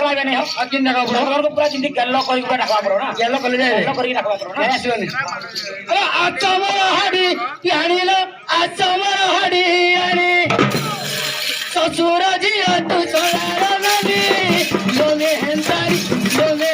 आइबे नहीं हो किन देखा पड़ो तोर तो पूरा जिंदगी गल्लो करी पूरा रखवा पड़ो ना गेलो कले जाए गल्लो करी रखवा पड़ो ना आसिबनी अरे आचा मोर हाडी यानी लो आचा मोर हाडी यानी ससुर जी तू सोनार नदी लोगे हेंतारी लोगे